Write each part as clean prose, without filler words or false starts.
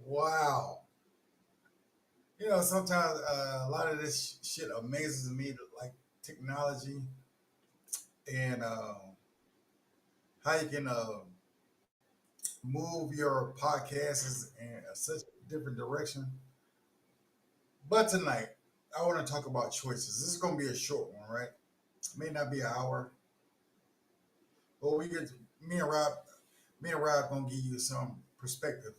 Wow. Sometimes a lot of this shit amazes me, like technology and how you can move your podcasts in such a different direction. But tonight, I want to talk about choices. This is going to be a short one, right? May not be an hour, but me and Rob, me and Rob gonna give you some perspective.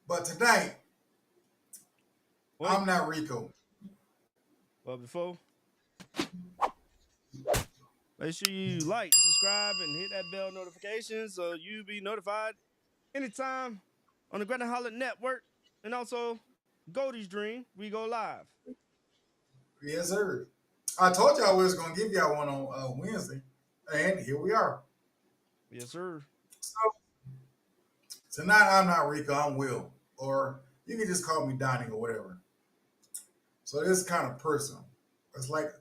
But tonight, Wait, I'm not Rico. but before, make sure you like, subscribe, and hit that bell notification so you be notified anytime on the Grand Holland Network and also Goldies Dream. We go live. Yes, sir. I told y'all we was gonna give y'all one on Wednesday, and here we are. Yes, sir. So tonight, I'm not Rico. I'm Will, or you can just call me Donnie or whatever. So this is kind of personal. It's like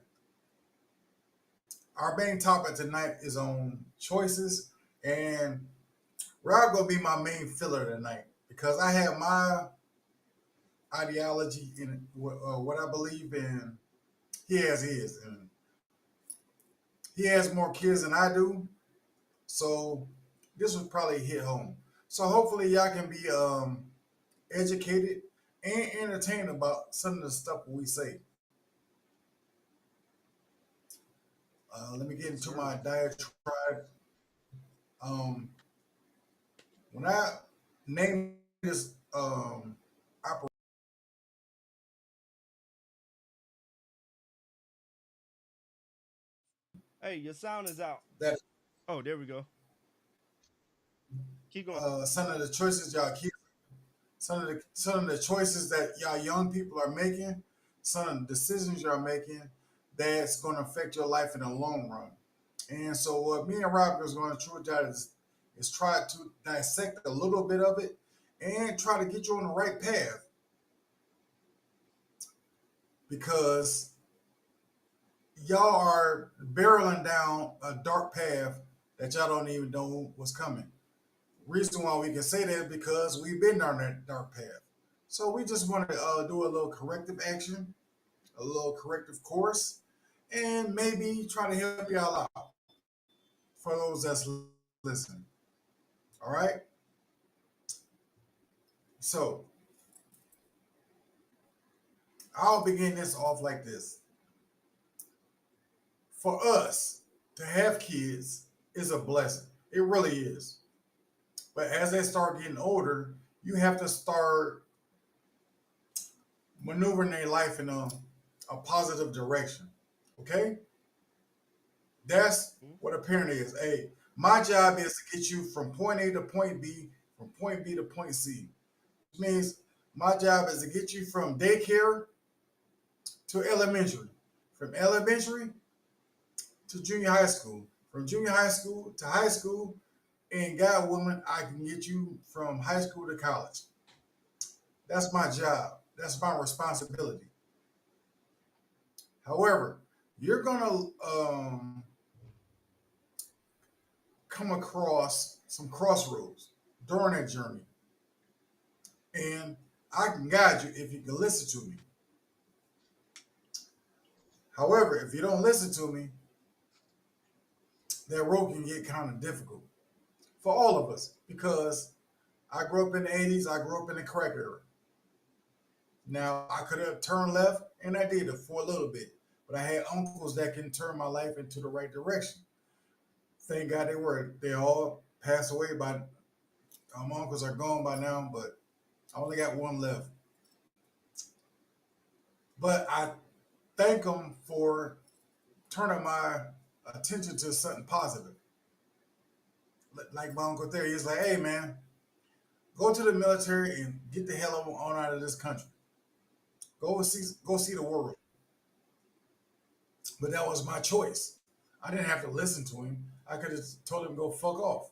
our main topic tonight is on choices, and Rob gonna be my main filler tonight because I have my ideology in what I believe in. He has his, and he has more kids than I do, so this would probably hit home. So hopefully y'all can be educated and entertained about some of the stuff we say. Let me get Yes, into sir. my diatribe. Um, when I named this operation, Hey, your sound is out. that Oh, there we go. Keep going. some of the choices y'all keep, some of the choices that y'all young people are making, some of the decisions y'all making, that's going to affect your life in the long run. And so what me and Rob is going to try is try to dissect a little bit of it and try to get you on the right path because y'all are barreling down a dark path that y'all don't even know what's coming. Reason why we can say that is because we've been down that dark path. So we just want to do a little corrective action, a little corrective course, and maybe try to help y'all out for those that's listening. All right. So I'll begin this off like this. For us to have kids is a blessing. It really is. But as they start getting older, you have to start maneuvering their life in a positive direction. Okay? That's Mhm. what a parent is. Hey, my job is to get you from point A to point B, from point B to point C. Which means my job is to get you from daycare to elementary, from elementary to junior high school, from junior high school to high school, and God willing, I can get you from high school to college. That's my job. That's my responsibility. However, you're gonna come across some crossroads during that journey, and I can guide you if you can listen to me. However, if you don't listen to me, that road can get kind of difficult for all of us because I grew up in the '80s. I grew up in the crack era. Now I could have turned left, and I did it for a little bit, but I had uncles that can turn my life into the right direction. Thank God they were. They all passed away by. My uncles are gone by now, but I only got one left. But I thank them for turning my attention to something positive. Like my uncle there, he's like, "Hey man, go to the military and get the hell on out of this country. Go see the world." But that was my choice. I didn't have to listen to him. I could have told him to go fuck off.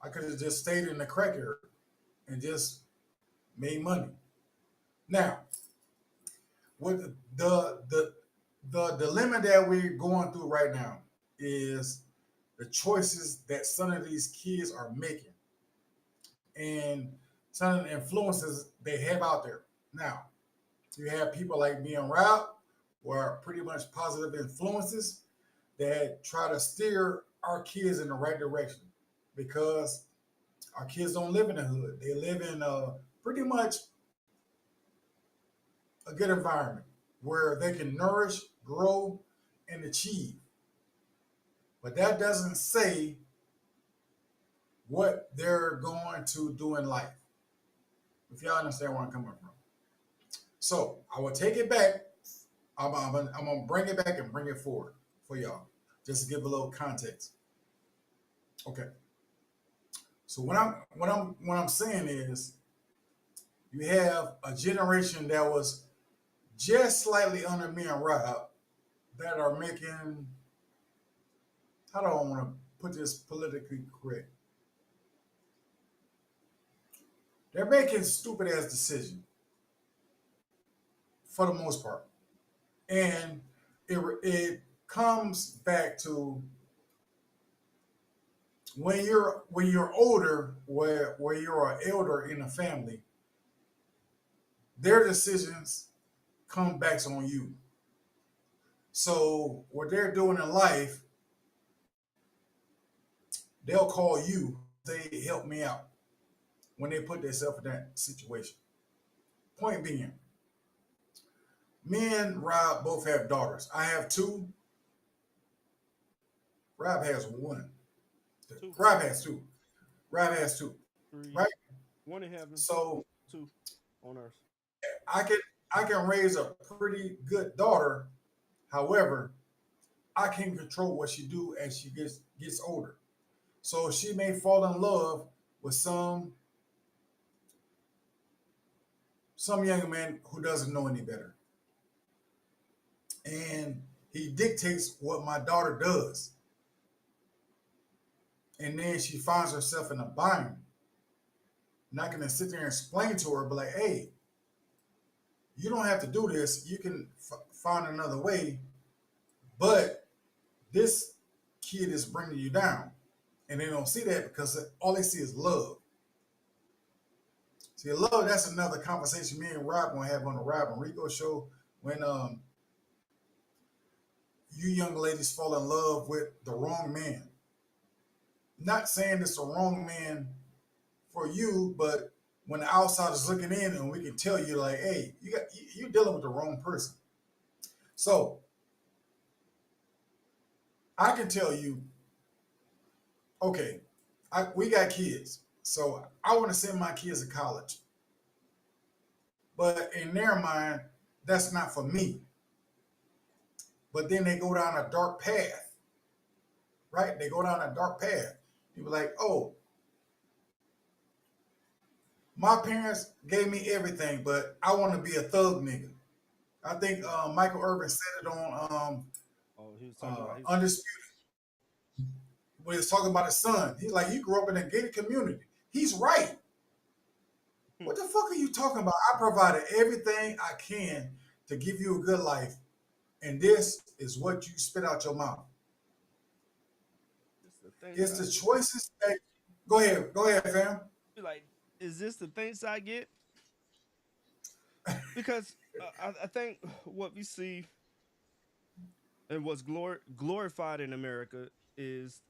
I could have just stayed in the crack area and just made money. Now, with the dilemma that we're going through right now is the choices that some of these kids are making and some of the influences they have out there. Now, you have people like me and Rob, who are pretty much positive influences that try to steer our kids in the right direction because our kids don't live in the hood. They live in pretty much a good environment where they can nourish, grow, and achieve. But that doesn't say what they're going to do in life. If y'all understand where I'm coming from. So I will take it back. I'm gonna bring it back and bring it forward for y'all, just to give a little context. Okay. So what I'm saying is you have a generation that was just slightly under me and Rob that are making, how do I want to put this politically correct? They're making stupid ass decisions for the most part, and it comes back to when you're older, where you're an elder in a family, their decisions come back on you. So what they're doing in life, they'll call you, say, help me out when they put themselves in that situation. Point being, me and Rob both have daughters. I have two. Rob has one. Two, Rob has two. Rob has two. three, Right? one in heaven, So two on earth. I can I can raise a pretty good daughter. However, I can control what she do as she gets older. So she may fall in love with some young man who doesn't know any better, and he dictates what my daughter does, and then she finds herself in a bind. Not gonna sit there and explain to her, but like, hey, you don't have to do this. You can find another way, but this kid is bringing you down, and they don't see that because all they see is love. See, love, that's another conversation me and Rob gonna have on the Rob and Rico show when you young ladies fall in love with the wrong man. Not saying it's the wrong man for you, but when the outsider's looking in and we can tell you like, hey, you're dealing with the wrong person. So I can tell you, okay, we got kids, so I want to send my kids to college, but in their mind, that's not for me. But then they go down a dark path, right? They go down a dark path. You be like, oh, my parents gave me everything, but I want to be a thug nigga. I think Michael Irvin said it on Oh, he was talking about his. Undisputed when he was talking about his son. He's like, you grew up in a gated community. He's right. What the fuck are you talking about? I provided everything I can to give you a good life, and this is what you spit out your mouth. This the things It's I the choices that. Go ahead, fam. be like. Is this the things I get? Because I think what we see and what's glorified in America is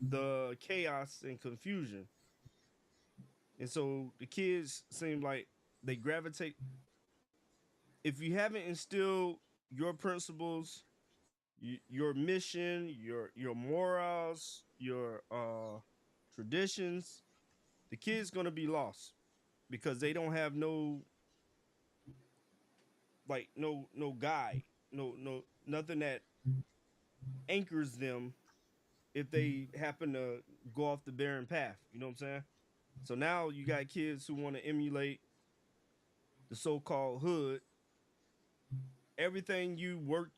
the chaos and confusion, and so the kids seem like they gravitate. If you haven't instilled your principles, your mission, your morals, your traditions, the kid's gonna be lost because they don't have no no guide, no nothing that anchors them if they happen to go off the barren path. You know what I'm saying? So now you got kids who want to emulate the so-called hood. Everything you worked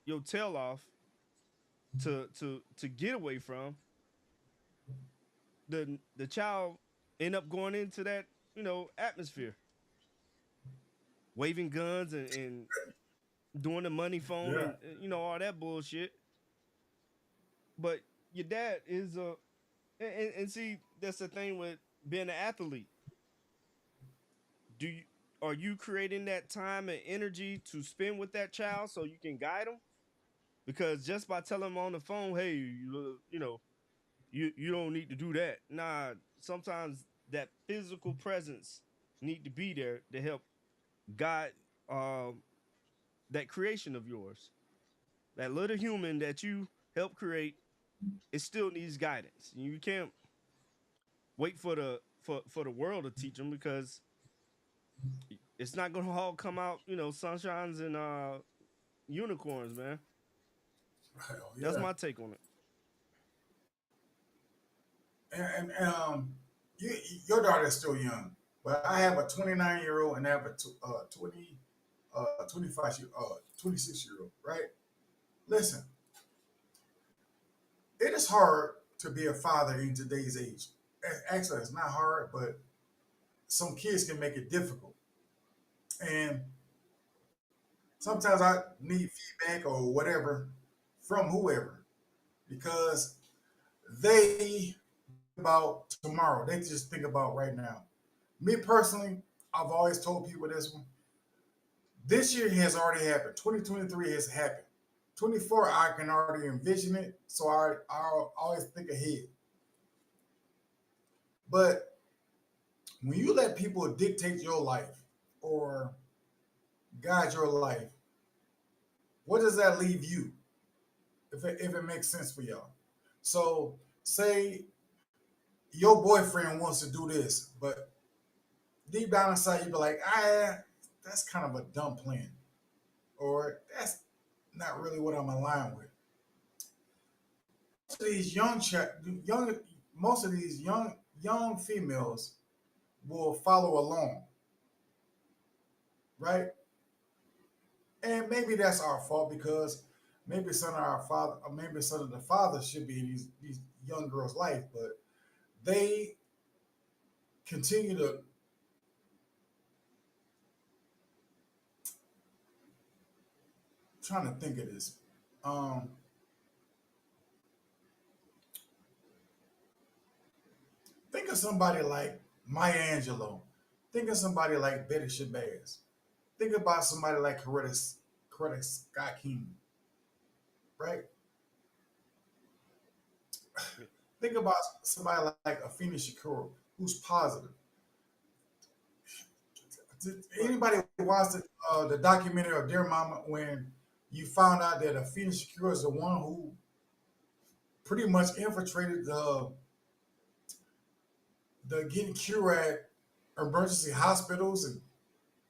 your tail off to get away from, the child end up going into that atmosphere, waving guns and doing the money phone Yeah. and all that bullshit. but your dad is a and see that's the thing with being an athlete. Do you are you creating that time and energy to spend with that child so you can guide them? Because just by telling them on the phone, hey, you know, you don't need to do that. Nah, sometimes that physical presence need to be there to help guide um, that creation of yours. That little human that you help create, it still needs guidance. You can't wait for the world to teach them because it's not gonna all come out, sunshines and unicorns, man. Hell That's yeah. my take on it. And you, your daughter is still young, but I have a 29-year-old and I have a 20, 25 year, 26-year-old. Right? Listen, it is hard to be a father in today's age. Actually, it's not hard, but some kids can make it difficult. And sometimes I need feedback or whatever from whoever because they about tomorrow. They just think about right now. Me personally, I've always told people this one. This year has already happened. 2023 has happened. 24, I can already envision it. So I always think ahead. But when you let people dictate your life or guide your life, what does that leave you? If it makes sense for y'all. So say your boyfriend wants to do this, but deep down inside you be like, that's kind of a dumb plan. Or that's not really what I'm aligned with. Most of these young most of these young females will follow along, right? And maybe that's our fault because maybe some of our father, or maybe some of the fathers should be in these young girls' life, but they continue to trying to think of this. Um, think of somebody like Maya Angelou. Think of somebody like Betty Shabazz. Think about somebody like Coretta Scott King, right? Think about somebody like Afeni Shakur, who's positive. Did Right. anybody watch the documentary of Dear Mama when you found out that Afeni Shakur is the one who pretty much infiltrated the getting cure at emergency hospitals and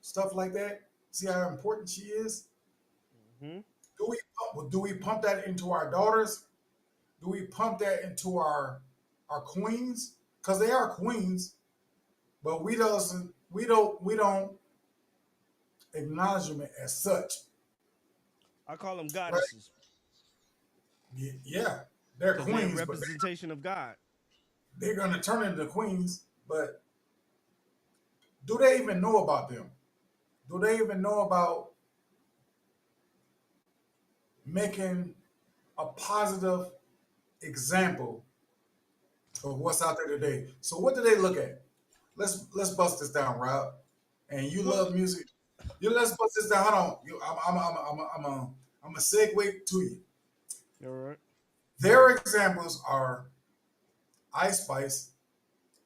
stuff like that? See how important she is? Hmm. Do we pump that into our daughters? Do we pump that into our queens? Because they are queens, but we don't acknowledge them as such, I call them right? goddesses Yeah, they're because they're a queens, but representation of God. they're gonna turn into queens. But do they even know about them? Do they even know about making a positive example of what's out there today? So what do they look at? Let's bust this down, Rob. And you Well, love music. Let's bust this down. Hold on. I'm a segue to you. all right. Their examples are Ice Spice,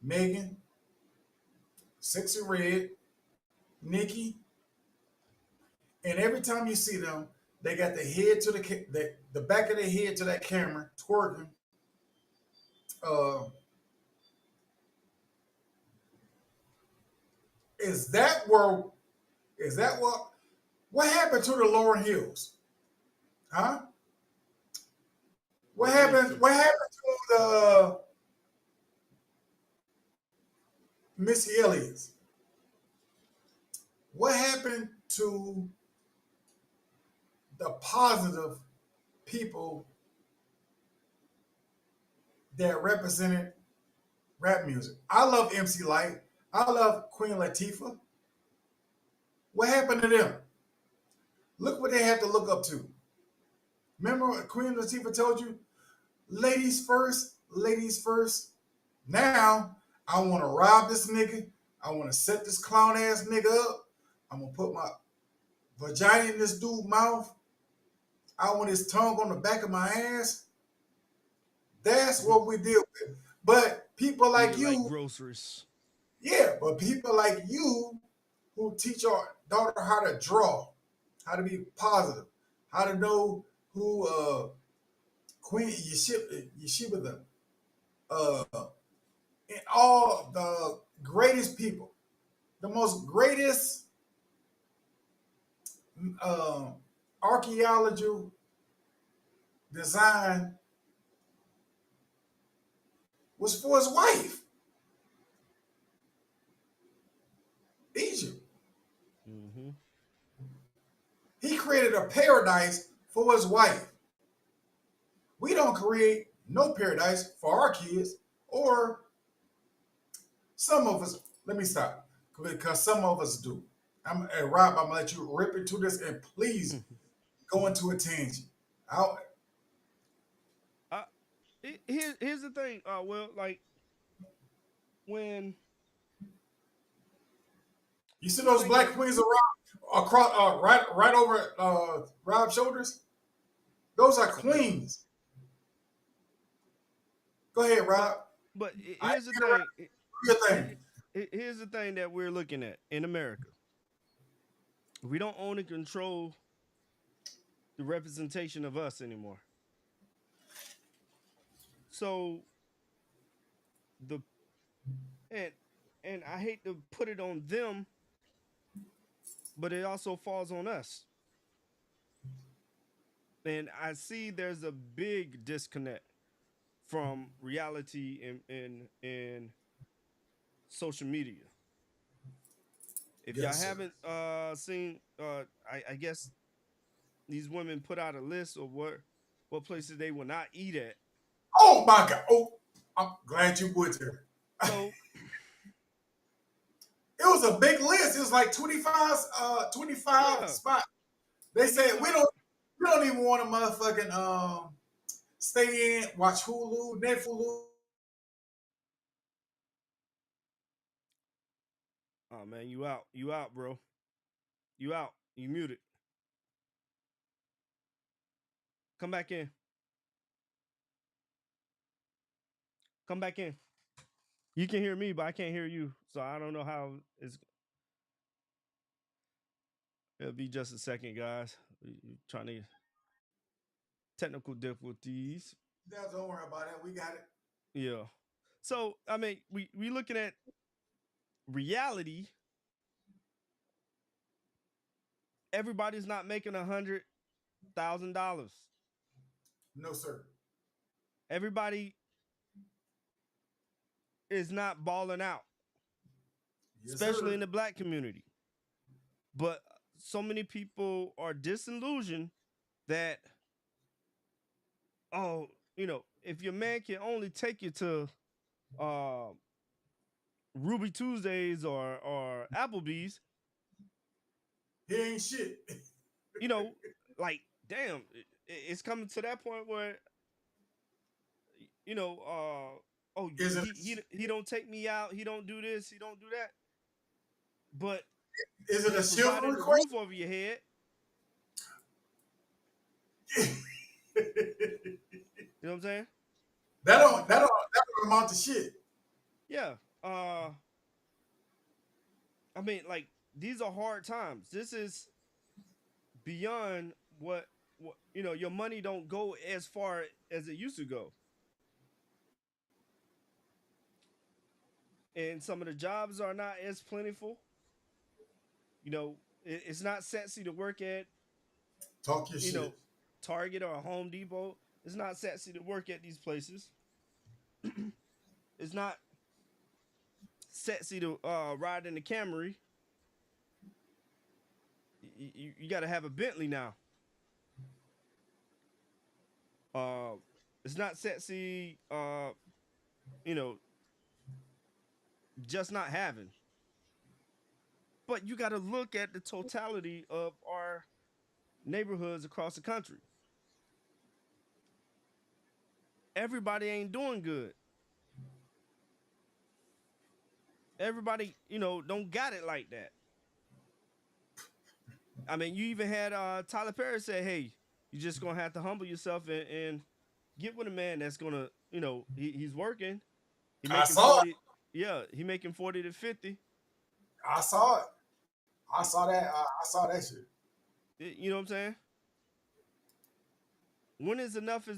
Megan, Sexy Red, Nikki, and every time you see them, they got the head to the back of their head to that camera twerking. Uh, is that where? Is that what happened to the Lauren Hills? Huh? What What happened? missing? What happened to the Missy Elliott's? What happened to the positive people that represented rap music? I love MC Light. I love Queen Latifah. What happened to them? Look what they have to look up to. Remember what Queen Latifah told you? Ladies first, ladies first. Now I want to rob this nigga. I want to set this clown ass nigga up. I'm gonna put my vagina in this dude's mouth. I want his tongue on the back of my ass. That's what we deal with. But people Eat like it like you, groceries. yeah, but people like you who teach our daughter how to draw, how to be positive, how to know who Queen Yeshiva them, uh, and all the greatest people, the most greatest uh, archaeological design was for his wife, Egypt. Mm-hmm. He created a paradise for his wife. We don't create no paradise for our kids, or some of us. Let me stop because some of us do. Rob. I'm gonna let you rip into this, and please go into a tangent. I, uh, here's the thing. Well, like when you see the those thing black that queens around across, right over Rob's shoulders. Those are okay, queens. Go ahead, but Rob. I here's the ain't interrupt thing. your Here- thing. Here's the thing that we're looking at in America. We don't own and control the representation of us anymore. So the and and I hate to put it on them, but it also falls on us. And I see there's a big disconnect from reality in social media. If y'all Yes, sir. haven't seen, I guess these women put out a list of what places they will not eat at. Oh my God. Oh, I'm glad you went there. So It was a big list. It was like 25 yeah, spots. They and these said are we don't even want to motherfucking stay in, watch Hulu, Netflix. oh man, you out, bro, you out, you muted. Come back in, come back in. You can hear me, but I can't hear you, so I don't know how it's. It'll be just a second, guys. We trying to technical difficulties. Don't worry about it. We got it. Yeah. So I mean, we looking at reality. Everybody's not making $100,000. No, sir. Everybody is not balling out, Yes, especially in sir. the black community. But so many people are disillusioned that oh, if your man can only take you to uh, Ruby Tuesdays or Applebee's, He ain't shit. you know, like damn, it's coming to that point where you know, oh, Is it? he don't take me out, he don't do this, he don't do that, but Is it a he's providing chivalry the roof question? over your head. You know what I'm saying? That don't amount to shit. Yeah. Uh, I mean, like these are hard times. This is beyond what your money don't go as far as it used to go, and some of the jobs are not as plentiful. It's not sexy to work at Talk your you know shit. Target or Home Depot. It's not sexy to work at these places. It's not sexy to ride in the Camry. You got to have a Bentley now. Uh, it's not sexy. You know, just not having. But you got to look at the totality of our neighborhoods across the country. everybody ain't doing good. Everybody, don't got it like that. I mean, you even had Tyler Perry say, "Hey, you just gonna have to humble yourself and get with a man that's gonna, he's working, he I making saw it. 40, yeah, he making 40 to 50. I saw it. I Y- saw that. I saw that shit. You know what I'm saying? When is enough?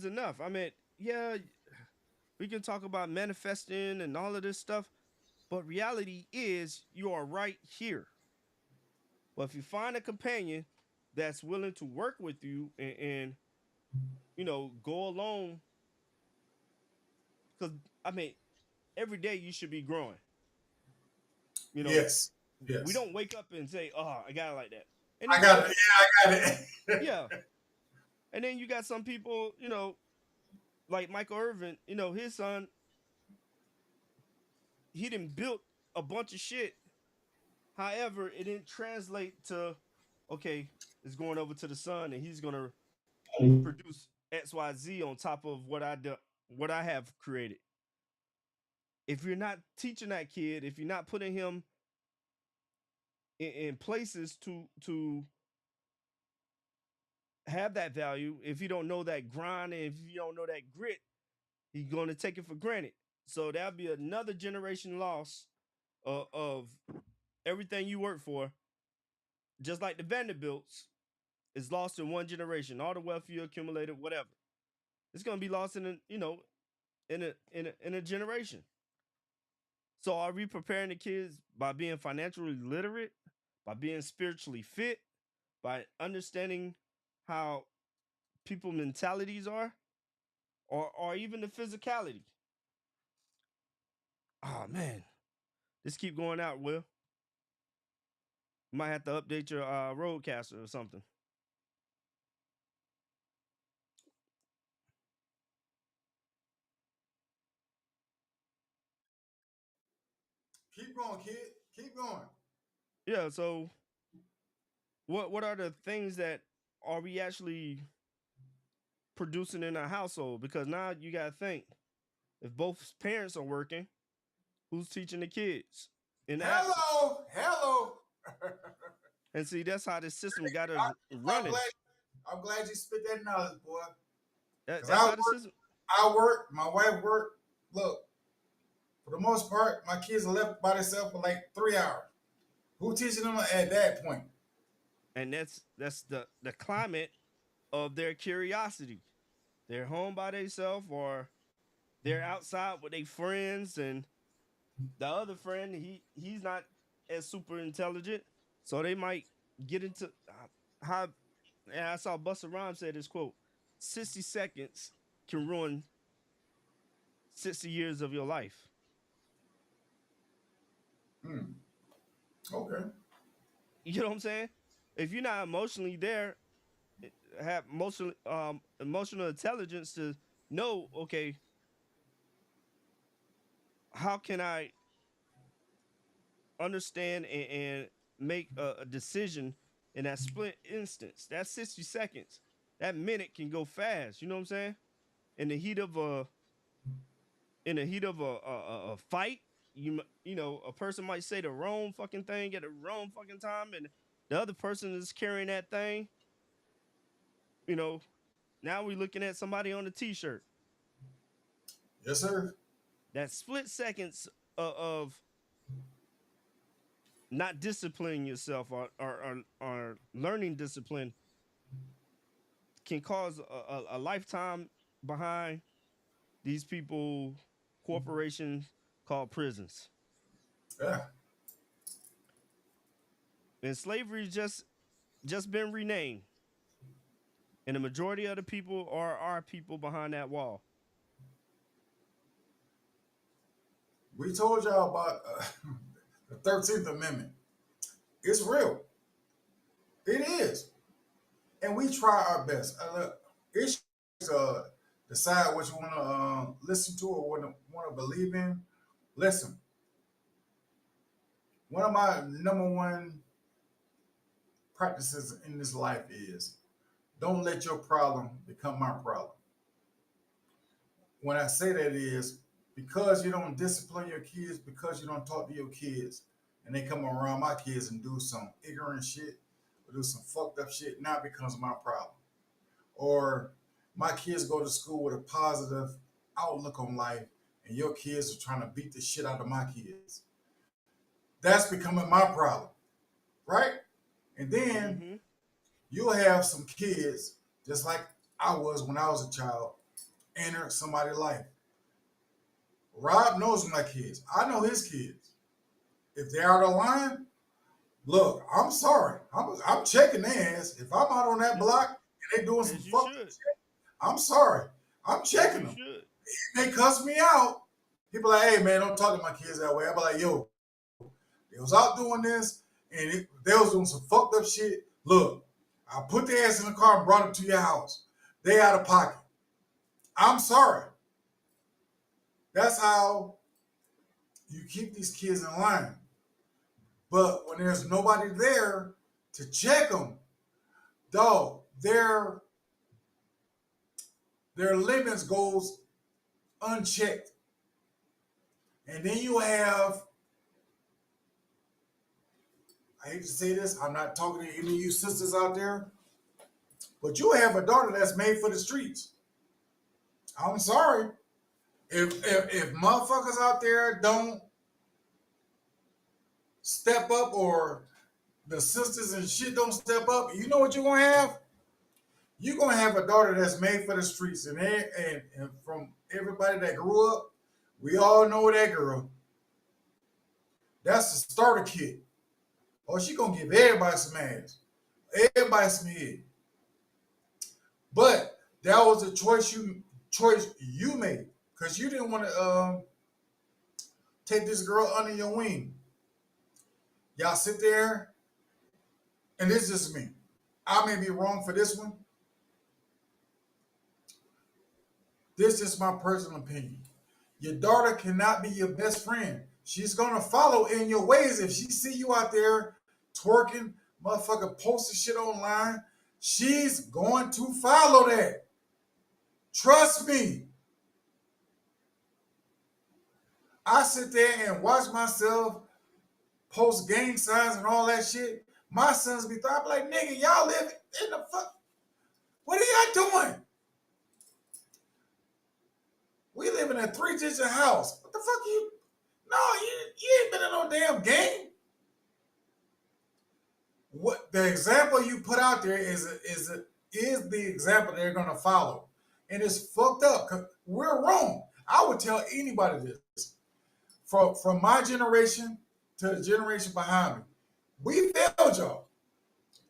I mean, yeah, we can talk about manifesting and all of this stuff, but reality is you are right here. But if you find a companion that's willing to work with you and go along, because I mean, every day you should be growing. You know, Yes. we Yes. don't wake up and say, "Oh, I got it like that." And I then you got it. got, Yeah, I got it. yeah, and then you got some people, like Michael Irvin. His son, he didn't build a bunch of shit. However, it didn't translate to, okay, it's going over to the son, and he's gonna produce X, Y, Z on top of what I have created. If you're not teaching that kid, if you're not putting him in places to have that value, if you don't know that grind and if you don't know that grit, he's going to take it for granted. So that'll be another generation loss of everything you work for. Just like the Vanderbilts is lost in one generation. All the wealth you accumulated, whatever, it's going to be lost in a generation. So are we preparing the kids by being financially literate, by being spiritually fit, by understanding how people mentalities are, or even the physicality? Oh man, this keep going out. Will you might have to update your roadcaster or something. Keep going, kid. Keep going. Yeah. So what are the things that are we actually producing in our household? Because now you gotta think, if both parents are working, who's teaching the kids in the absence? Hello. Hello. And see, that's how this system got us I'm running. glad. I'm glad you spit that knowledge, boy. Cause That's how the system. I work. My wife work. Look, for the most part, my kids are left by themselves for like 3 hours. Who teaching them at that point? And that's the climate of their curiosity. They're home by themselves, or they're outside with their friends, and the other friend he's not as super intelligent, so they might get into how. And I saw Busta Rhymes say this quote: "60 seconds can ruin 60 years of your life." Hmm. Okay. You know what I'm saying? If you're not emotionally there, have emotional intelligence to know, okay, how can I understand and make a decision in that split instance? That's 60 seconds. That minute can go fast. You know what I'm saying? In the heat of a fight, a person might say the wrong fucking thing at the wrong fucking time, and the other person is carrying that thing. You know, now we're looking at somebody on the t-shirt. Yes, sir. That split seconds of not disciplining yourself, or learning discipline, can cause a lifetime behind these people, corporations called prisons. Yeah. And slavery just been renamed. And the majority of the people are our people behind that wall. We told y'all about the 13th Amendment. It's real. It is. And we try our best. Look, it's decide what you want to listen to or want to believe in. Listen, one of my number one practices in this life is don't let your problem become my problem. when I say that is because you don't discipline your kids, because you don't talk to your kids, and they come around my kids and do some ignorant shit or do some fucked up shit, now it becomes my problem. Or my kids go to school with a positive outlook on life, and your kids are trying to beat the shit out of my kids. That's becoming my problem, right? And then Mm-hmm. you'll have some kids, just like I was when I was a child, enter somebody's life. Rob knows my kids. I know his kids. If they're out of line, look, I'm sorry. I'm checking their ass. If I'm out on that block and they doing some As you fucked up should. shit, I'm sorry. I'm As checking you them. should. They cuss me out. People like, hey man, don't talk to my kids that way. I be like, yo, they was out doing this and they was doing some fucked up shit. Look, I put their ass in the car and brought them to your house. They out of pocket. I'm sorry. That's how you keep these kids in line. But when there's nobody there to check them, dog, their limits goes unchecked. And then you have, I hate to say this, I'm not talking to any of you sisters out there, but you have a daughter that's made for the streets. I'm sorry. If motherfuckers out there don't step up or the sisters and shit don't step up, you know what you're gonna have? You're gonna have a daughter that's made for the streets, and from everybody that grew up, we all know that girl. That's the starter kit. Oh, she gonna give everybody some ass, everybody some head. But that was a choice you made because you didn't want to take this girl under your wing. Y'all sit there, and this is just me. I may be wrong for this one. This is my personal opinion. Your daughter cannot be your best friend. She's gonna follow in your ways. If she see you out there twerking, motherfucker posting shit online, she's going to follow that. Trust me. I sit there and watch myself post gang signs and all that shit. My sons be like, nigga, y'all live in the fuck. What are y'all doing? We live in a 3-digit house. What the fuck you? No, you ain't been in no damn game. What the example you put out there is the example they're gonna follow, and it's fucked up. Cause we're wrong. I would tell anybody this. From my generation to the generation behind me, we failed y'all.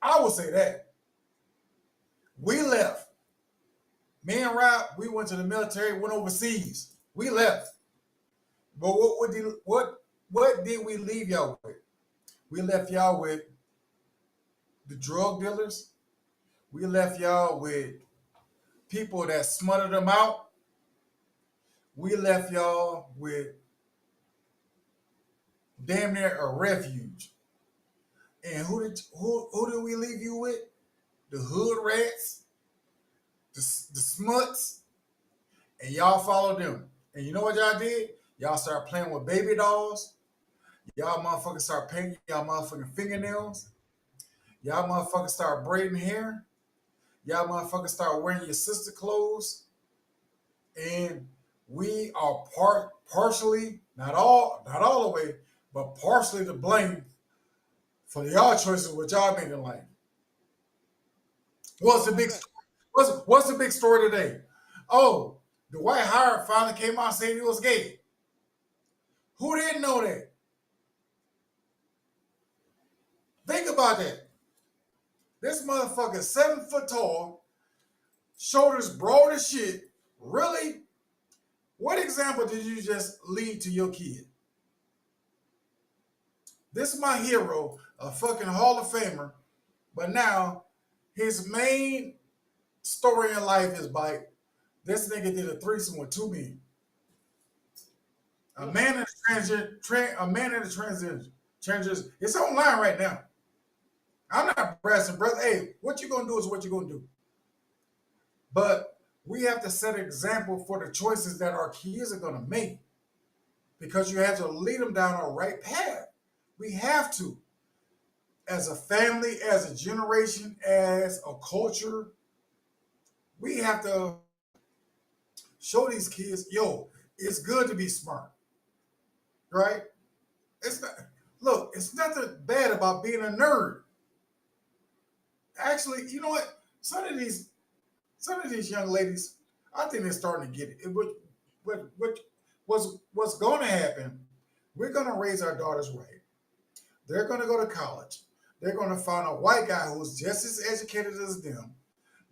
I would say that we left. Me and Rob, we went to the military, went overseas. We left. But what did we leave y'all with? We left y'all with the drug dealers. We left y'all with people that smothered them out. We left y'all with damn near a refuge. And who did we leave you with? The hood rats, the smuts, and y'all followed them. And you know what y'all did? Y'all started playing with baby dolls. Y'all motherfuckers start painting y'all motherfucking fingernails. Y'all motherfuckers start braiding hair. Y'all motherfuckers start wearing your sister clothes. And we are partially, not all the way, but partially to blame for y'all choices what y'all made in life. What's the big 100%. what's the big story today? Oh, Dwight Howard finally came out saying he was gay. Who didn't know that? Think about that. This motherfucker 7 foot tall, shoulders broad as shit. Really? What example did you just lead to your kid? This is my hero, a fucking Hall of Famer, but now his main story in life is by this nigga did a threesome with 2 men. A Mm. man in the transition. It's online right now. I'm not pressing, brother. Hey, what you gonna do is what you gonna do. But We have to set an example for the choices that our kids are going to make because you have to lead them down a right path. We have to, as a family, as a generation, as a culture, we have to show these kids, yo, it's good to be smart, right? It's not. Look, it's nothing bad about being a nerd. Actually, you know what? Some of these young ladies, I think they're starting to get it. What's going to happen? We're going to raise our daughters right. They're going to go to college. They're going to find a white guy who's just as educated as them.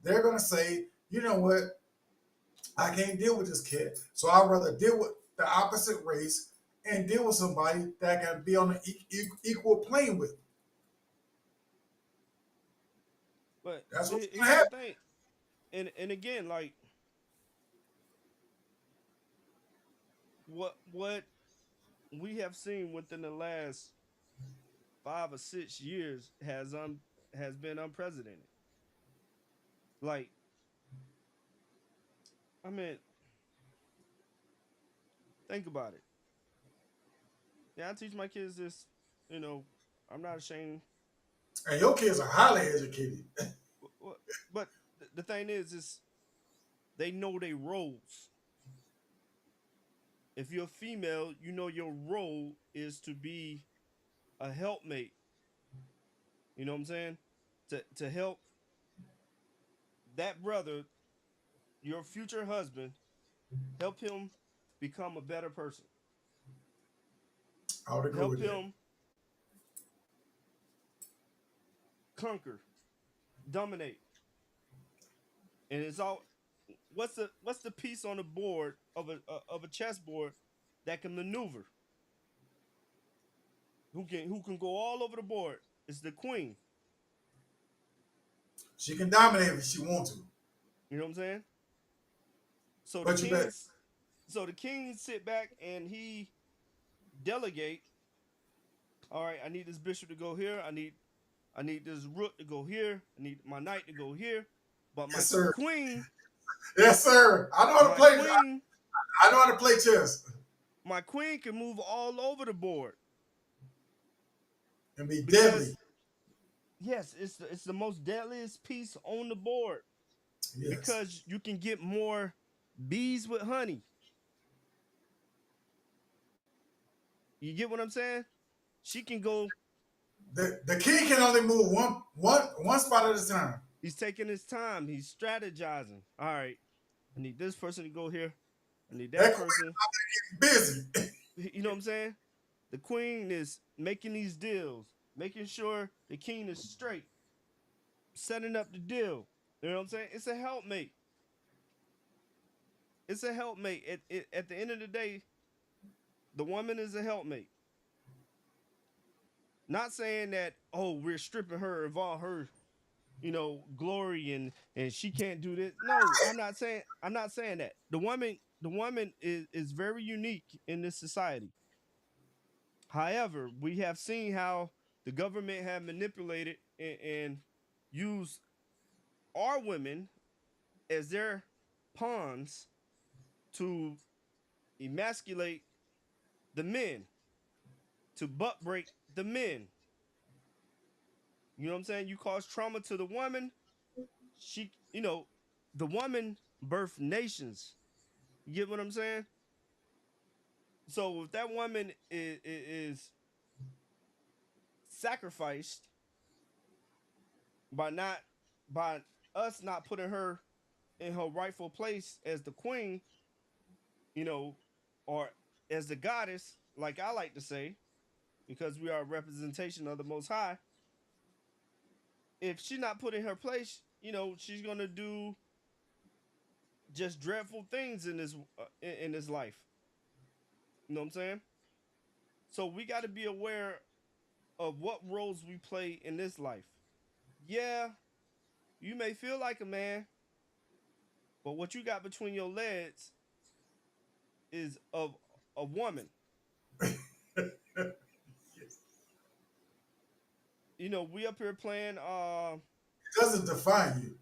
They're going to say, you know what? I can't deal with this kid, so I'd rather deal with the opposite race and deal with somebody that can be on an equal plane with. But That's what's going to here's the happen. thing, and again, like what we have seen within the last 5 or 6 years has been unprecedented. Like, I mean, think about it. Yeah, I teach my kids this. You know, I'm not ashamed. And your kids are highly educated. But the thing is they know their roles. If you're a female, you know your role is to be a helpmate. You know what I'm saying? To help that brother, your future husband, help him become a better person. I would agree Help with that. him conquer, dominate. And it's all what's the piece on the board of a chessboard that can maneuver, who can go all over the board? It's the queen. She can dominate if she wants to, You know what I'm saying? So the but you better. kings, so the king sit back and he delegate. All right, I need this bishop to go here. I need this rook to go here. I need my knight to go here. But my Yes, sir. queen, Yes, sir. I know how to my play. queen, I know how to play chess my queen can move all over the board and be deadly. because yes, it's the most deadliest piece on the board Yes. because you can get more bees with honey. You get what I'm saying? She can go. The king can only move one spot at a time. He's taking his time. He's strategizing. All right, I need this person to go here. I need that That person. queen is busy. You know what I'm saying? The queen is making these deals, making sure the king is straight, setting up the deal. You know what I'm saying? It's a helpmate. It's a helpmate. At the end of the day, the woman is a helpmate. Not saying that, oh, we're stripping her of all her, glory, and she can't do this. No, I'm not saying that. The woman is very unique in this society. However, we have seen how the government have manipulated and used our women as their pawns to emasculate the men, to butt break the men. You know what I'm saying? You cause trauma to the woman, the woman birthed nations. You get what I'm saying? So if that woman is sacrificed by not by us not putting her in her rightful place as the queen, you know, or as the goddess, like I like to say, because we are a representation of the Most High. If she's not put in her place, she's gonna do just dreadful things in this life. You know what I'm saying? So we got to be aware of what roles we play in this life. Yeah, you may feel like a man, but what you got between your legs is of a woman. We up here playing It doesn't define you.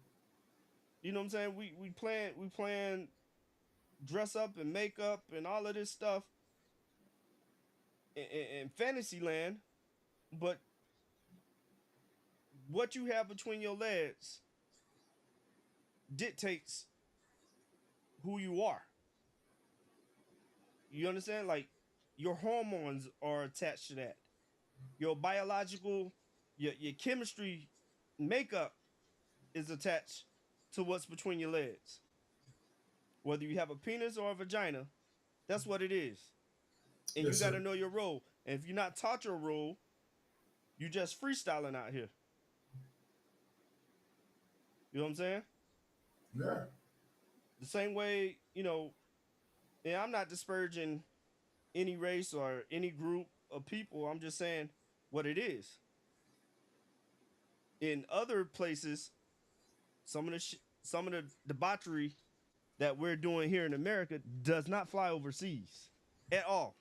You know what I'm saying? We plan dress up and makeup and all of this stuff in fantasy land, but what you have between your legs dictates who you are. You understand? Like your hormones are attached to that. Your biological, your chemistry makeup is attached to what's between your legs. Whether you have a penis or a vagina, that's what it is. And you Yes, got to sir. know your role. And if you're not taught your role, you just freestyling out here. You know what I'm saying? Yeah. The same way, and I'm not disparaging any race or any group of people. I'm just saying what it is. In other places, some of the debauchery that we're doing here in America does not fly overseas at all,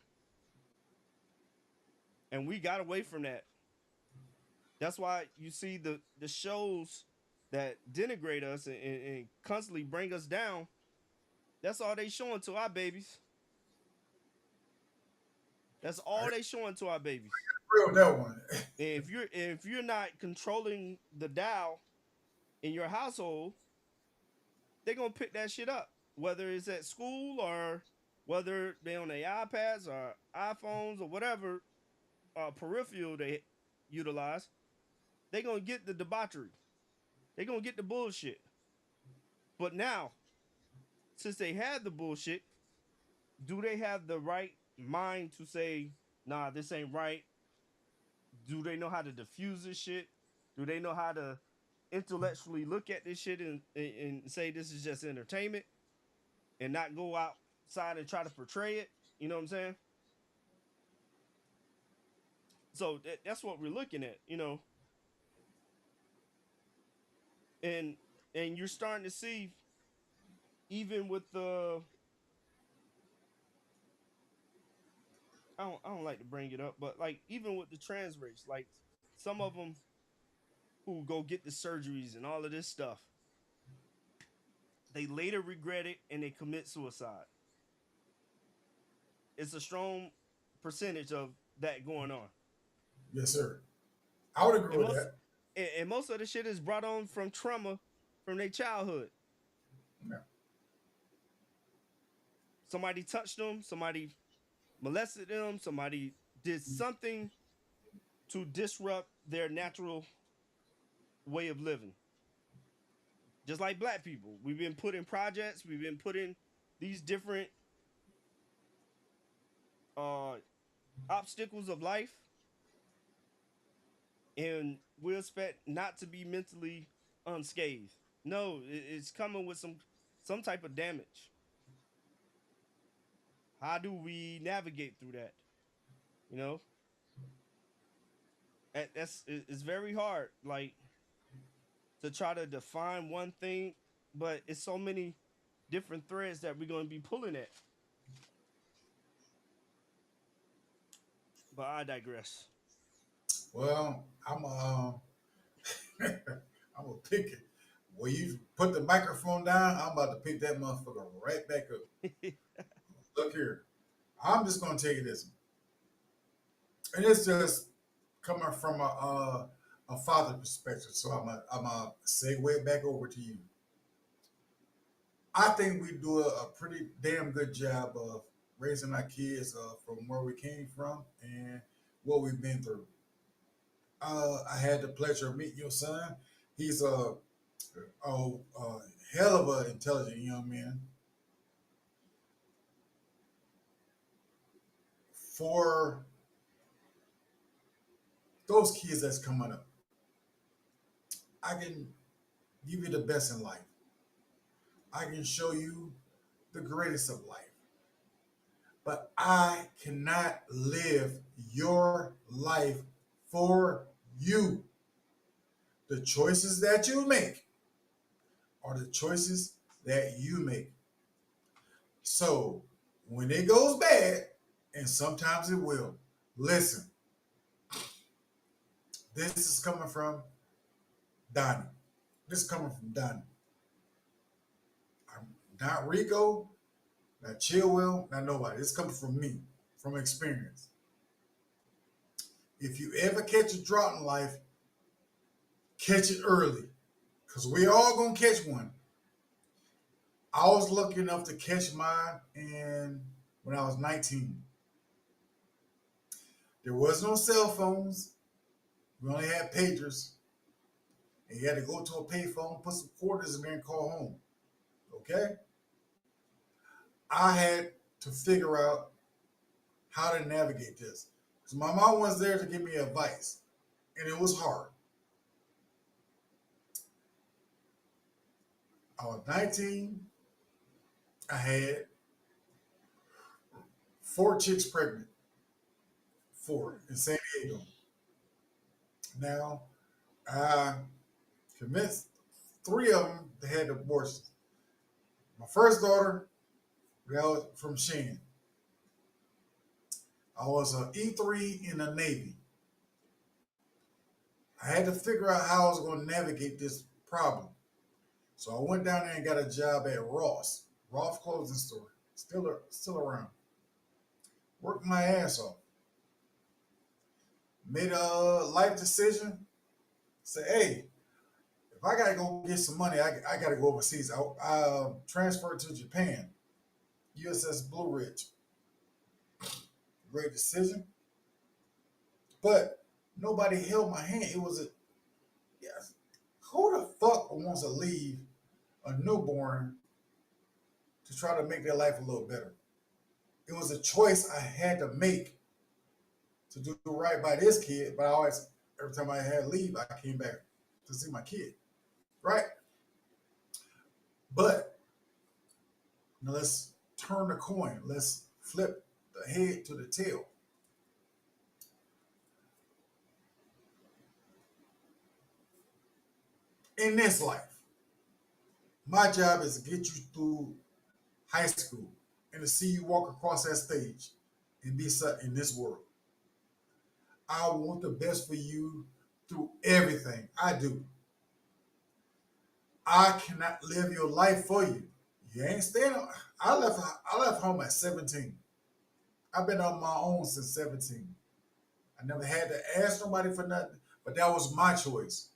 and we got away from that. That's why you see the shows that denigrate us and constantly bring us down. That's all they showing to our babies. That's I all they showing to our babies. agree with that one. And if you're not controlling the dial in your household, they're gonna pick that shit up, whether it's at school or whether they on their iPads or iPhones or whatever peripheral they utilize. They're gonna get the debauchery. They're gonna get the bullshit. But now, since they had the bullshit, do they have the right mind to say, nah, this ain't right? Do they know how to diffuse this shit? Do they know how to intellectually look at this shit and say this is just entertainment and not go outside and try to portray it? You know what I'm saying? So that's what we're looking at, and you're starting to see even with the I don't like to bring it up, but like even with the trans race, like some of them who go get the surgeries and all of this stuff, they later regret it and they commit suicide. It's a strong percentage of that going on. Yes, sir. I would agree And with most that. and most of the shit is brought on from trauma from their childhood. Yeah. Somebody touched them, somebody molested them, somebody did something to disrupt their natural way of living. Just like black people, we've been put in projects, we've been put in these different uh obstacles of life, and we're expect not to be mentally unscathed. No, it's coming with some type of damage. How do we navigate through that? You know, that's it's very hard. Like to try to define one thing, but it's so many different threads that we're going to be pulling at. But I digress. Well, I'm gonna pick it. When you put the microphone down, I'm about to pick that motherfucker right back up. Look here. I'm just gonna tell you this, and it's just coming from a father perspective. So I'm a segue back over to you. I think we do a pretty damn good job of raising our kids from where we came from and what we've been through. I had the pleasure of meeting your son. He's a hell of an intelligent young man. For those kids that's coming up, I can give you the best in life. I can show you the greatest of life. But I cannot live your life for you. The choices that you make are the choices that you make. So when it goes bad, and sometimes it will, listen, this is coming from Donnie. This is coming from Donnie. Not Rico, not Chillwell, not nobody. It's coming from me, from experience. If you ever catch a drought in life, catch it early. Because we all gonna catch one. I was lucky enough to catch mine and when I was 19. There was no cell phones. We only had pagers. And you had to go to a payphone, put some quarters in there and call home. Okay? I had to figure out how to navigate this. Because my mom was there to give me advice. And it was hard. I was 19. I had four chicks pregnant. Four in San Diego. Now, I convinced three of them to had abortions. My first daughter, that was from Shan. I was an E3 in the Navy. I had to figure out how I was going to navigate this problem. So I went down there and got a job at Ross clothing store, still around. Worked my ass off. Made a life decision. Say, hey, if I gotta go get some money, I gotta go overseas. I transferred to Japan, USS Blue Ridge. Great decision, but nobody held my hand. It was a yes. Who the fuck wants to leave a newborn to try to make their life a little better? It was a choice I had to make to do right by this kid. But I always, every time I had leave, I came back to see my kid. Right? But now let's turn the coin. Let's flip the head to the tail. In this life, my job is to get you through high school and to see you walk across that stage and be set in this world. I want the best for you through everything I do. I cannot live your life for you. You ain't staying. I left home at 17. I've been on my own since 17. I never had to ask nobody for nothing, but that was my choice.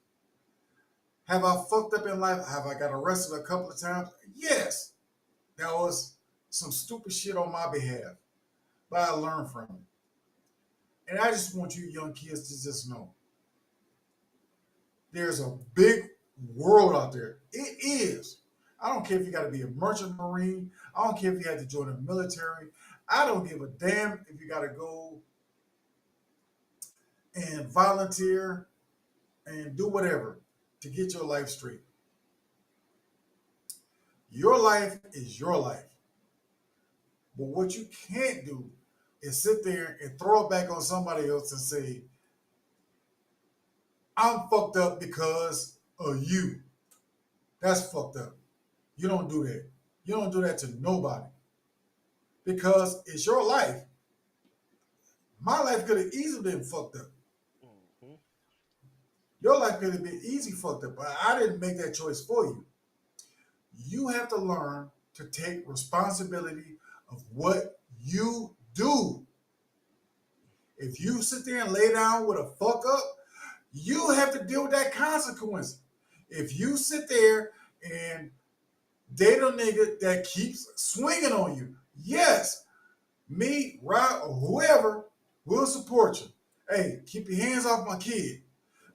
Have I fucked up in life? Have I got arrested a couple of times? Yes. That was some stupid shit on my behalf, but I learned from it. And I just want you young kids to just know there's a big world out there. It is. I don't care if you got to be a merchant marine. I don't care if you had to join the military. I don't give a damn if you got to go and volunteer and do whatever to get your life straight. Your life is your life. But what you can't do is sit there and throw it back on somebody else and say, I'm fucked up because of you. That's fucked up. You don't do that. You don't do that to nobody because it's your life. My life could have easily been fucked up. Mm-hmm. Your life could have been easy fucked up, but I didn't make that choice for you. You have to learn to take responsibility of what you do. If you sit there and lay down with a fuck up, you have to deal with that consequence. If you sit there and date a nigga that keeps swinging on you, yes, me, Rob, or whoever will support you. Hey, keep your hands off my kid.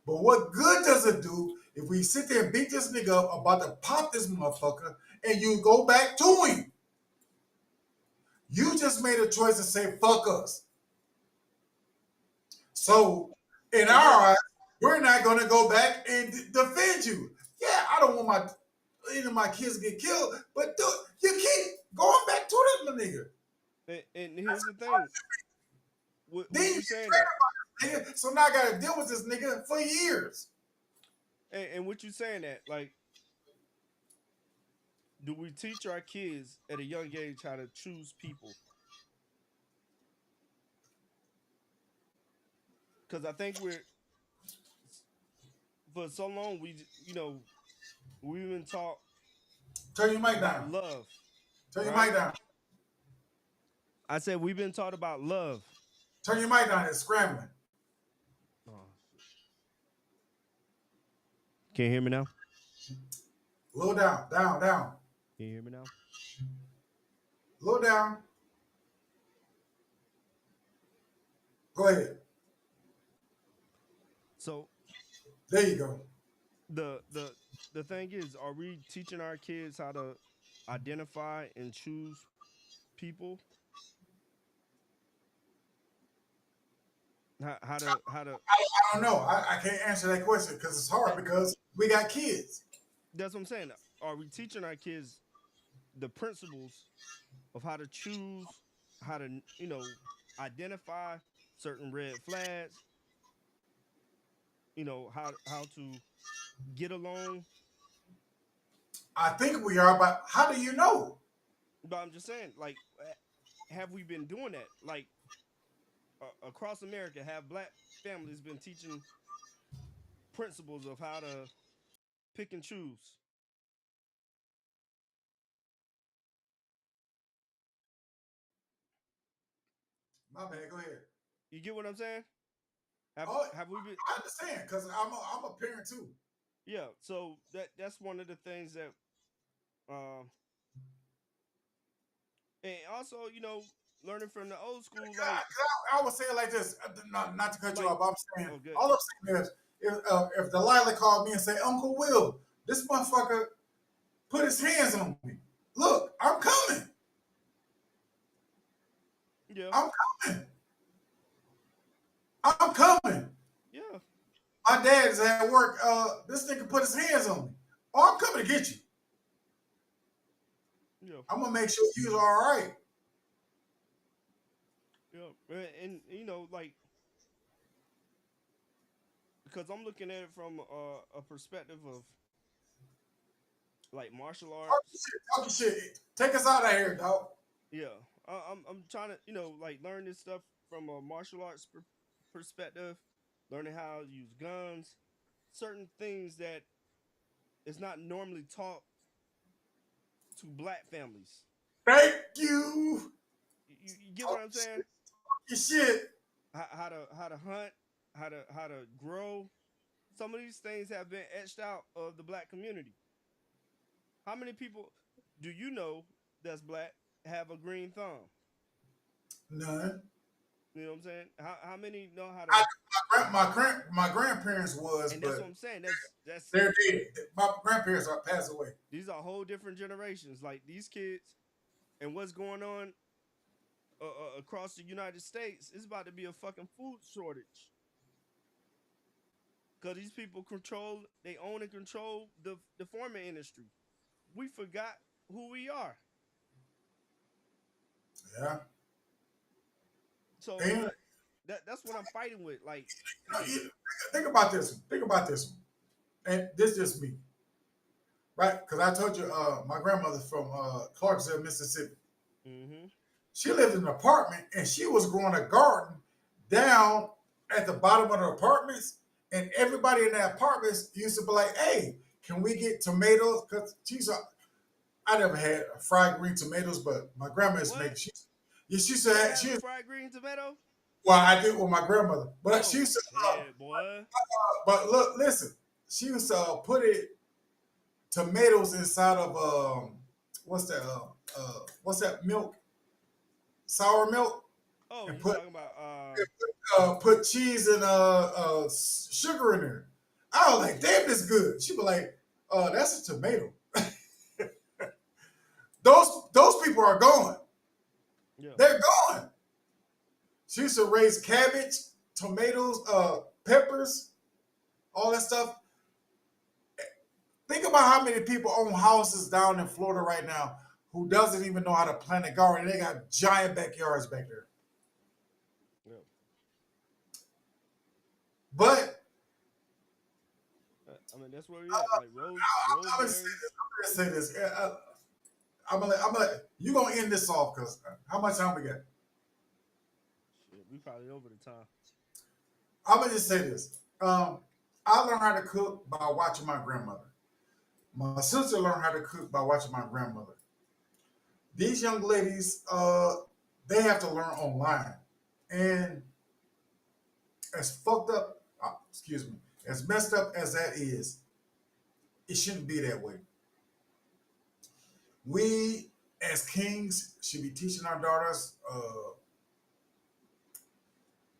But what good does it do if we sit there and beat this nigga up about to pop this motherfucker and you go back to him? You just made a choice to say fuck us. So in And then our eyes, we're not gonna go back and defend you. Yeah, I don't want any of my kids to get killed, but dude, you keep going back to that nigga. and here's the thing. Then What you you get saying that? traded by this nigga. So now I gotta deal with this nigga for years. And what you saying that? Like, do we teach our kids at a young age how to choose people? Because I think we're for so long we we've been taught Turn your mic about down. love, Turn your right? mic down. I said we've been taught about love. Turn your mic down. It's scrambling. Oh, shit. Can you hear me now? A little down, down, down. Can you hear me now? A little down. Go ahead. So There you go. the the the thing is, are we teaching our kids how to identify and choose people? How to I don't know. I can't answer that question because it's hard that, because we got kids. that's what I'm saying. Are we teaching our kids the principles of how to choose, how to identify certain red flags, how to get along? I think we are, but how do you know? But I'm just saying, like, have we been doing that? Like, across America, have black families been teaching principles of how to pick and choose? My bad. Go ahead. You get what I'm saying? Have Oh, have we been? I understand because I'm a parent too. Yeah. So that's one of the things that, um, and also learning from the old school, I would say it like this, not to cut you like off. But I'm saying oh good. all I'm saying is if Delilah called me and say, Uncle Will, this motherfucker put his hands on me. Look, I'm coming. Yeah. I'm coming. I'm coming. Yeah. My dad is at work. This nigga put his hands on me. Oh, I'm coming to get you. Yeah. I'm gonna make sure you're all right. Yeah. And like, because I'm looking at it from a perspective of like martial Talking arts. shit. Talking shit. Take us out of here, dog. Yeah, I'm trying to like learn this stuff from a martial arts perspective, learning how to use guns, certain things that is not normally taught to black families. Thank you. You get what Talk I'm saying? shit. Your shit. How to hunt, how to grow. Some of these things have been etched out of the black community. How many people do you know that's black have a green thumb? None. You know what I'm saying? How many know how I, to? my grandparents was, And that's what but I'm saying. That's they're dead. My grandparents are passed away. these are whole different generations. Like these kids and what's going on across the United States is about to be a fucking food shortage because these people they own and control the farming industry. We forgot who we are. Yeah. So And that's what I'm fighting with. Like, you know, hey, think about this one. Think about this one. And this is just me, right? Because I told you, my grandmother's from Clarksville, Mississippi. mm-hmm, She lived in an apartment and she was growing a garden down at the bottom of the apartments. And everybody in the apartments used to be like, hey, can we get tomatoes? Because I never had fried green tomatoes, but my grandma used to make what? it. She used You to ever have, have a fried green tomato? well, I did with my grandmother, but she Oh used to, shit, boy. but look, listen, she used to put tomatoes inside of, what's that milk? Sour milk? Oh, And you put talking about put cheese and sugar in there. I was like, damn, this good. She was like, that's a tomato. Those people are gone. yeah. They're gone. She used to raise cabbage, tomatoes, peppers, all that stuff. Think about how many people own houses down in Florida right now who doesn't even know how to plant a garden. They got giant backyards back there. Yeah. But I mean, that's where we at. Like I'm gonna roseberries. say this. I'm gonna you gonna end this off because how much time we got? Shit, we probably over the time. I'm gonna just say this. I learned how to cook by watching my grandmother. My sister learned how to cook by watching my grandmother. These young ladies, they have to learn online. And as fucked up, excuse me, as messed up as that is, it shouldn't be that way. We, as kings, should be teaching our daughters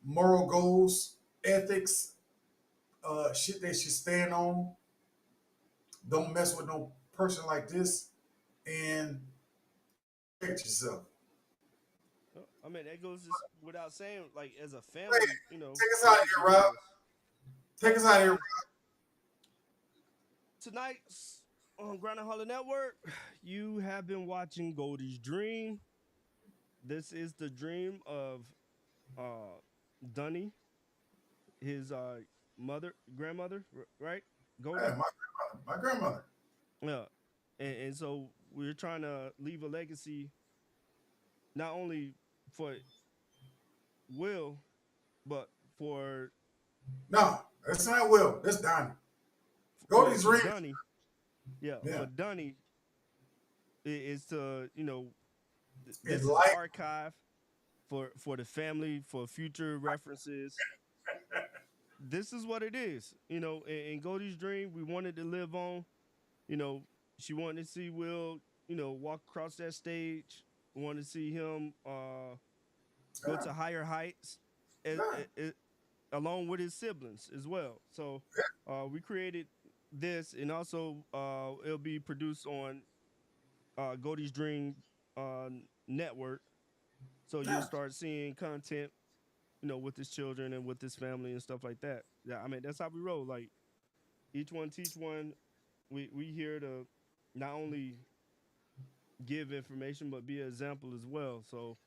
moral goals, ethics, shit they should stand on. Don't mess with no person like this, and protect yourself. I mean, that goes just without saying. Like as a Hey, family, take us we out of should be here, doing Rob. this. Take us out of here. And tonight's on Ground and Holler Network, you have been watching Goldie's Dream. This is the dream of uh Dunny, his grandmother, right? Hey, Goldie. my grandmother. Yeah. And so we're trying to leave a legacy not only for Will, but for No, that's not Will. That's Donnie. Go to well these for rings. Dunny. Yeah, Yeah. for Dunny is to In this is life, archive for the family for future references. This is what it is, in Goldie's dream. We wanted to live on. You know, she wanted to see Will, walk across that stage. Wanted to see him go yeah, to higher heights, as, yeah, along with his siblings as well. So we created this, and also it'll be produced on Goldie's Dream uh, network. So you'll yeah. start seeing content, with his children and with his family and stuff like that. Yeah, I mean that's how we roll. Like each one teach one. We here to not only give information but be an example as well. So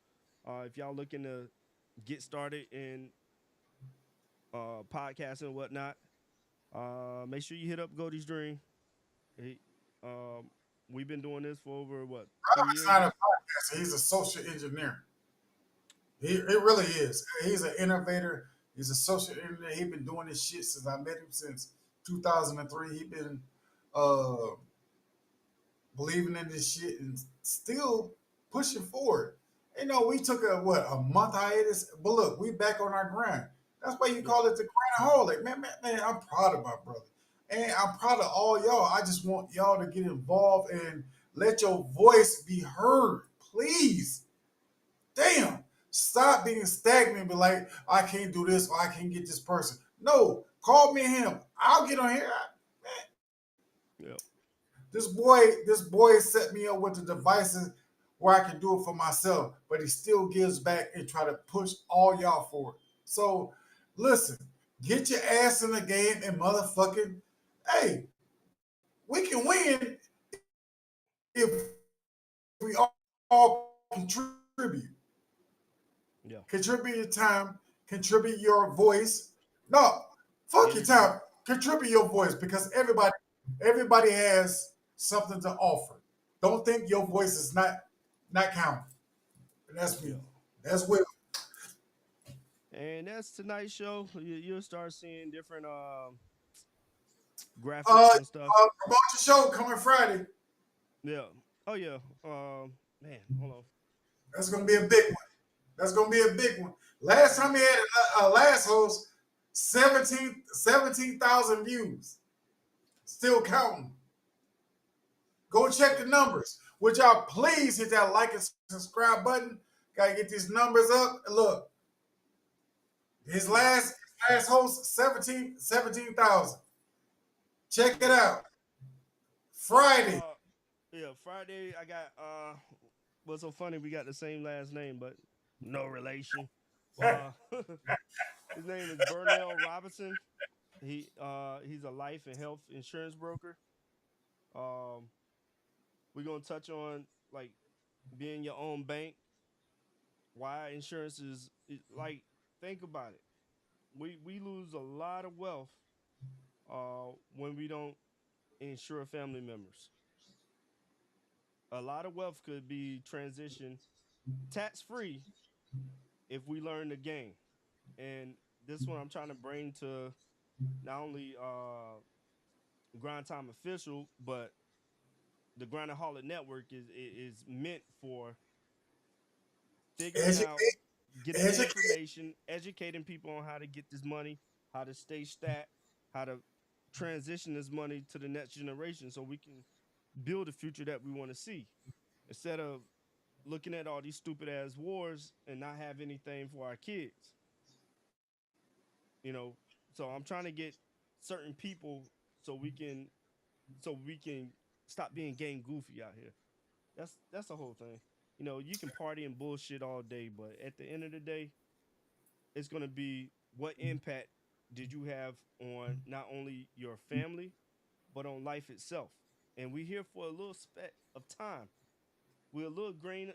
if y'all looking to get started in podcasting and whatnot, make sure you hit up Goldie's Dream. He, um, we've been doing this for over what Rob 3 is years not a now. podcaster. He's a social engineer. He really is. He's an innovator. He's a social engineer. He's been doing this shit since I met him since 2003. He's been uh, believing in this shit and still pushing forward. We took a month hiatus, but look, we back on our grind. That's why you Yeah, call it the grindaholic. Man, I'm proud of my brother. And I'm proud of all y'all. I just want y'all to get involved and let your voice be heard. Please. Damn. Stop being stagnant and be like, I can't do this or I can't get this person. No, call me him. I'll get on here. yeah, This boy set me up with the devices where I can do it for myself, but he still gives back and try to push all y'all forward. So listen, get your ass in the game and motherfucking, hey, we can win if we all contribute. yeah. Contribute your time, contribute your voice. No, fuck your Energy. time. Contribute your voice because everybody has something to offer. Don't think your voice is not counting. And that's me. Yeah. That's Will. And that's tonight's show. You'll start seeing different graphics and stuff. Promote your show coming Friday. Yeah. Oh yeah. Man, hold on. That's gonna be a big one. That's gonna be a big one. Last time he had a last host, 17,000 views. Still counting. Go check the numbers. Would y'all please hit that like and subscribe button? Gotta get these numbers up. Look, his last host, 17,000. Check it out. Friday. Uh, yeah. Friday, I got. What's so funny? We got the same last name, but no relation. Uh, his name is Burnell Robinson. He's a life and health insurance broker. Um, we're gonna touch on like being your own bank, why insurance like think about it. We lose a lot of wealth when we don't insure family members. A lot of wealth could be transitioned tax free if we learn the game. And this one I'm trying to bring to not only Grind Time official, but the Grindaholic Network is meant for figuring out, Educate, getting the educate. information, educating people on how to get this money, how to stay stat, how to transition this money to the next generation so we can build a future that we want to see. Instead of looking at all these stupid ass wars and not have anything for our kids. You know, so I'm trying to get certain people so we can so we can stop being gang goofy out here. That's the whole thing. You know, you can party and bullshit all day, but at the end of the day, it's gonna be what impact did you have on not only your family but on life itself. And we here for a little speck of time. We're a little grain.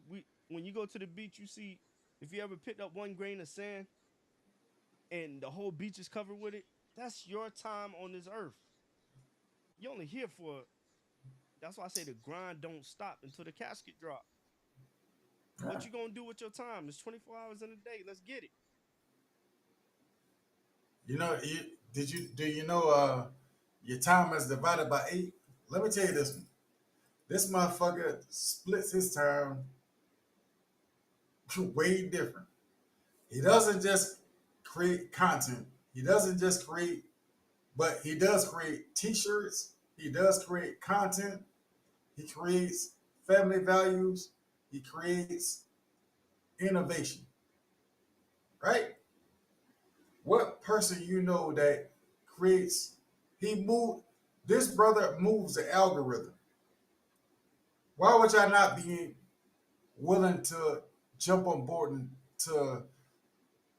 We When you go to the beach, you see if you ever picked up one grain of sand and the whole beach is covered with it. That's your time on this earth. You only here for. That's why I say the grind don't stop until the casket drop. What Right. you gonna do with your time? It's 24 hours in a day. Let's get it. You know, do you know your time is divided by 8? Let me tell you this one. This motherfucker splits his time way different. He doesn't just create content. He doesn't just create, but he does create t-shirts. He does create content. He creates family values. He creates innovation. Right? What person you know that creates? He moved. This brother moves the algorithm. Why would y'all not be willing to jump on board and to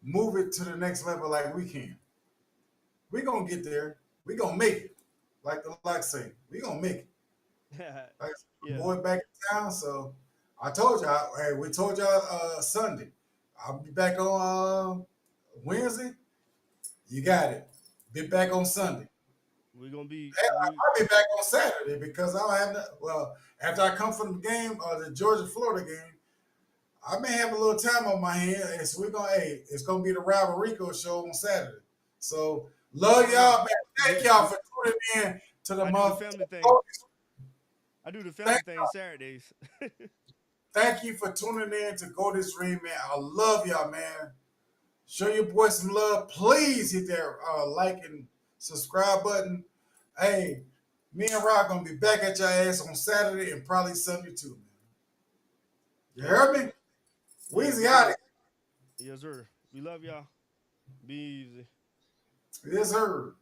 move it to the next level like we can? We gonna get there. We gonna make it. Like the like say, we gonna make it. Like Yeah, boy back in town. So I told y'all. Hey, we told y'all Sunday. I'll be back on Wednesday. You got it. Be back on Sunday. we're gonna be. Hell, I'll be back on Saturday because I don't have no, well, after I come from the game, the Georgia Florida game, I may have a little time on my hand, and so we're gonna hey, it's gonna be the Rico show on Saturday. So love Oh yeah, y'all, man. Thank we, y'all we for tuning in to the I do the month. family thing. I do the family Thank, thing Saturdays. thank you for tuning in to Go This Dream, man. I love y'all, man. Show your boy some love. Please hit that like and subscribe button. Hey, me and Rock gonna be back at your ass on Saturday and probably Sunday too, man. You Yep. heard me? Yeah, Weezy we out do. of Yes, sir. We love y'all. Be easy. here. Yes, sir.